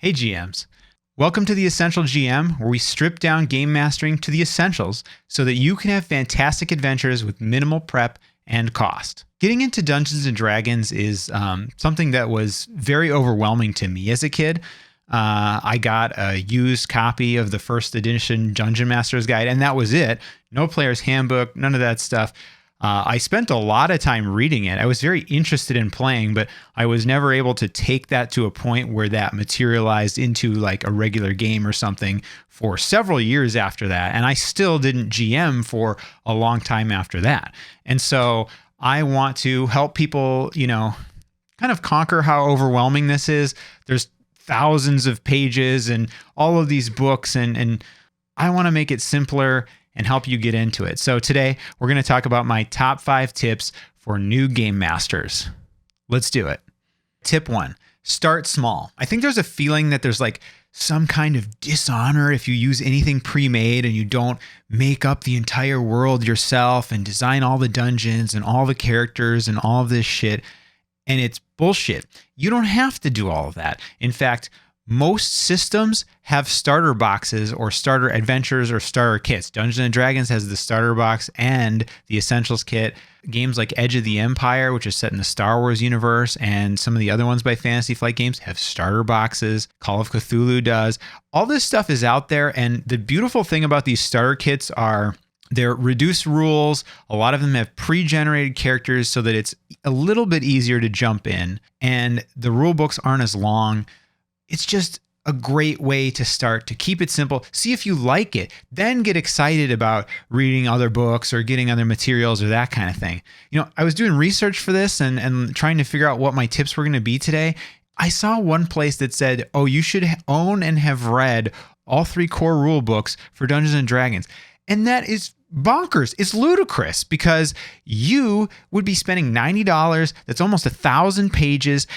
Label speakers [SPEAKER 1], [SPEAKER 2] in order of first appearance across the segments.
[SPEAKER 1] Hey GMs, welcome to the Essential GM, where we strip down game mastering to the essentials so that you can have fantastic adventures with minimal prep and cost. Getting into Dungeons & Dragons is something that was very overwhelming to me as a kid. I got a used copy of the first edition Dungeon Master's Guide, and that was it. No player's handbook, none of that stuff. I spent a lot of time reading it. I was very interested in playing, but I was never able to take that to a point where that materialized into like a regular game or something for several years after that. And I still didn't GM for a long time after that. And so I want to help people, kind of conquer how overwhelming this is. There's thousands of pages and all of these books, and I want to make it simpler and help you get into it. So today we're going to talk about my top 5 tips for new game masters. Let's do it. Tip 1, start small. I think there's a feeling that there's like some kind of dishonor if you use anything pre-made and you don't make up the entire world yourself and design all the dungeons and all the characters and all of this shit. And it's bullshit. You don't have to do all of that. In fact, most systems have starter boxes or starter adventures or starter kits. Dungeons & Dragons has the starter box and the essentials kit. Games like Edge of the Empire, which is set in the Star Wars universe, and some of the other ones by Fantasy Flight Games have starter boxes. Call of Cthulhu does. All this stuff is out there, and the beautiful thing about these starter kits are they're reduced rules. A lot of them have pre-generated characters so that it's a little bit easier to jump in, and the rule books aren't as long. It's just a great way to start, to keep it simple. See if you like it, then get excited about reading other books or getting other materials or that kind of thing. I was doing research for this and trying to figure out what my tips were going to be today. I saw one place that said, you should own and have read all 3 core rule books for Dungeons & Dragons. And that is bonkers. It's ludicrous because you would be spending $90. That's almost 1,000 pages.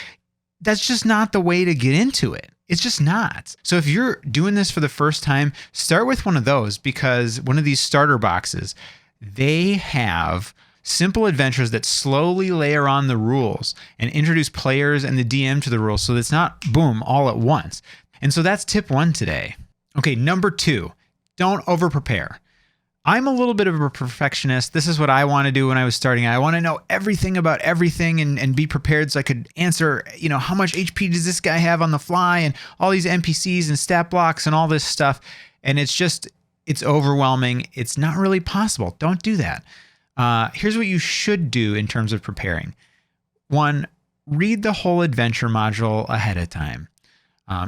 [SPEAKER 1] That's just not the way to get into it. It's just not. So if you're doing this for the first time, start with one of those, because one of these starter boxes, they have simple adventures that slowly layer on the rules and introduce players and the DM to the rules so that it's not boom all at once. And so that's tip 1 today. Okay, number 2, don't overprepare. I'm a little bit of a perfectionist. This is what I want to do when I was starting. I want to know everything about everything and be prepared so I could answer, how much HP does this guy have on the fly and all these NPCs and stat blocks and all this stuff. And it's overwhelming. It's not really possible. Don't do that. Here's what you should do in terms of preparing. 1, read the whole adventure module ahead of time.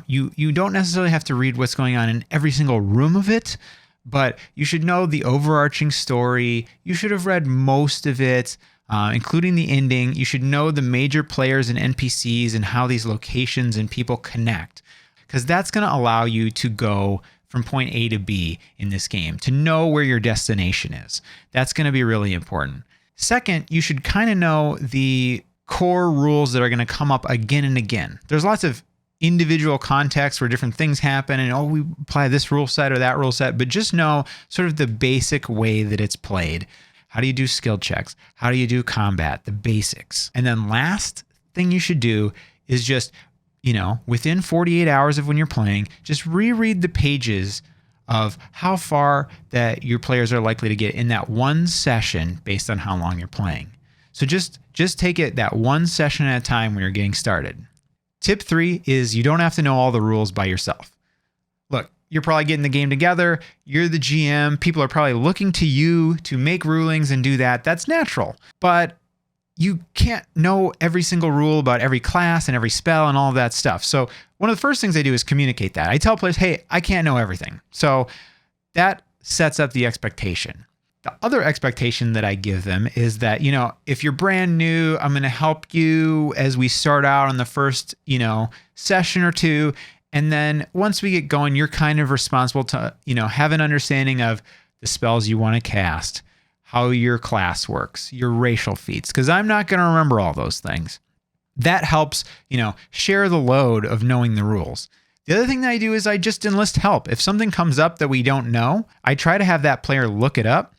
[SPEAKER 1] You don't necessarily have to read what's going on in every single room of it, but you should know the overarching story. You should have read most of it, including the ending. You should know the major players and NPCs and how these locations and people connect, because that's going to allow you to go from point A to B in this game, to know where your destination is. That's going to be really important. Second, you should kind of know the core rules that are going to come up again and again. There's lots of individual contexts where different things happen and we apply this rule set or that rule set, but just know sort of the basic way that it's played. How do you do skill checks? How do you do combat? The basics. And then last thing you should do is just, within 48 hours of when you're playing, just reread the pages of how far that your players are likely to get in that one session based on how long you're playing. So just take it that one session at a time when you're getting started. Tip 3 is you don't have to know all the rules by yourself. Look, you're probably getting the game together. You're the GM. People are probably looking to you to make rulings and do that. That's natural. But you can't know every single rule about every class and every spell and all of that stuff. So one of the first things I do is communicate that. I tell players, hey, I can't know everything. So that sets up the expectation. The other expectation that I give them is that, if you're brand new, I'm going to help you as we start out on the first, session or 2. And then once we get going, you're kind of responsible to, have an understanding of the spells you want to cast, how your class works, your racial feats, because I'm not going to remember all those things. That helps, share the load of knowing the rules. The other thing that I do is I just enlist help. If something comes up that we don't know, I try to have that player look it up.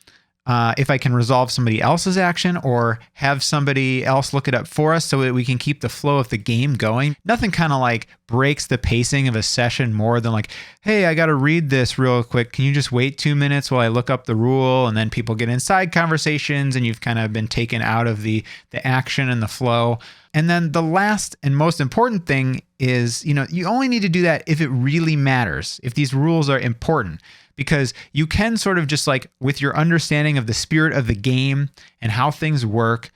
[SPEAKER 1] if I can resolve somebody else's action or have somebody else look it up for us so that we can keep the flow of the game going. Nothing kind of like breaks the pacing of a session more than like, hey, I got to read this real quick. Can you just wait 2 minutes while I look up the rule? And then people get inside conversations and you've kind of been taken out of the action and the flow. And then the last and most important thing is, you only need to do that if it really matters, if these rules are important. Because you can sort of just like with your understanding of the spirit of the game and how things work,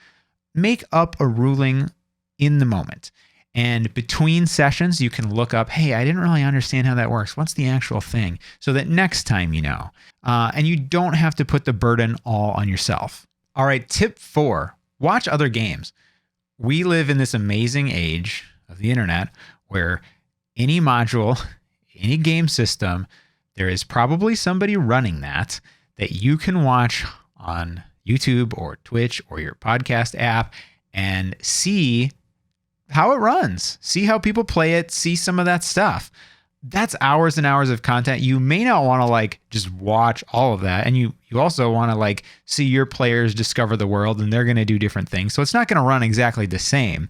[SPEAKER 1] make up a ruling in the moment. And between sessions, you can look up, hey, I didn't really understand how that works. What's the actual thing? So that next time you know. And you don't have to put the burden all on yourself. All right, tip 4, watch other games. We live in this amazing age of the internet where any module, any game system, there is probably somebody running that you can watch on YouTube or Twitch or your podcast app and see how it runs, see how people play it, see some of that stuff. That's hours and hours of content. You may not want to like just watch all of that. And you also want to like see your players discover the world and they're going to do different things. So it's not going to run exactly the same.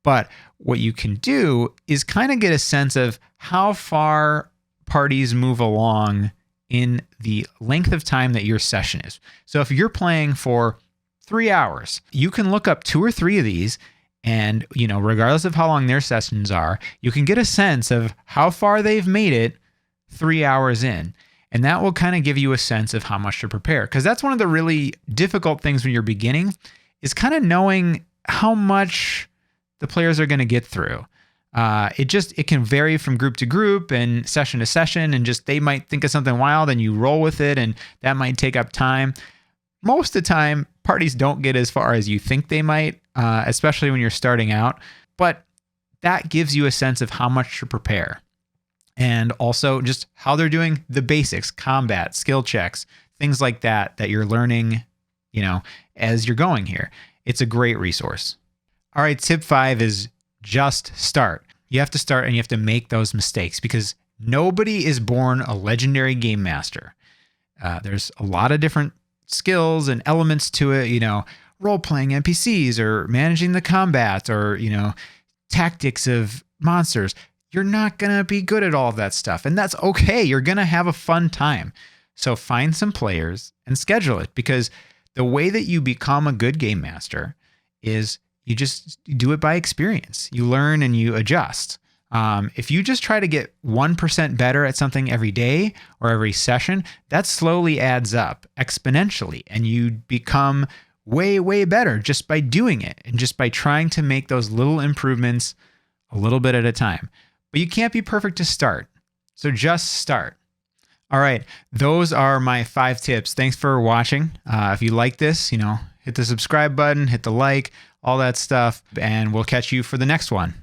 [SPEAKER 1] But what you can do is kind of get a sense of how far parties move along in the length of time that your session is. So if you're playing for 3 hours, you can look up 2 or 3 of these and, regardless of how long their sessions are, you can get a sense of how far they've made it 3 hours in. And that will kind of give you a sense of how much to prepare. Because that's one of the really difficult things when you're beginning is kind of knowing how much the players are going to get through. It can vary from group to group and session to session, and just they might think of something wild and you roll with it, and that might take up time. Most of the time, parties don't get as far as you think they might, especially when you're starting out, but that gives you a sense of how much to prepare. And also just how they're doing the basics, combat, skill checks, things like that you're learning, as you're going here. It's a great resource. All right, tip 5 is just start. You have to start and you have to make those mistakes because nobody is born a legendary game master. There's a lot of different skills and elements to it, role-playing NPCs or managing the combat or, tactics of monsters. You're not going to be good at all of that stuff. And that's okay. You're going to have a fun time. So find some players and schedule it because the way that you become a good game master is you just do it by experience. You learn and you adjust. If you just try to get 1% better at something every day or every session, that slowly adds up exponentially. And you become way, way better just by doing it and just by trying to make those little improvements a little bit at a time. But you can't be perfect to start. So just start. All right. Those are my 5 tips. Thanks for watching. If you like this, hit the subscribe button, hit the like, all that stuff, and we'll catch you for the next one.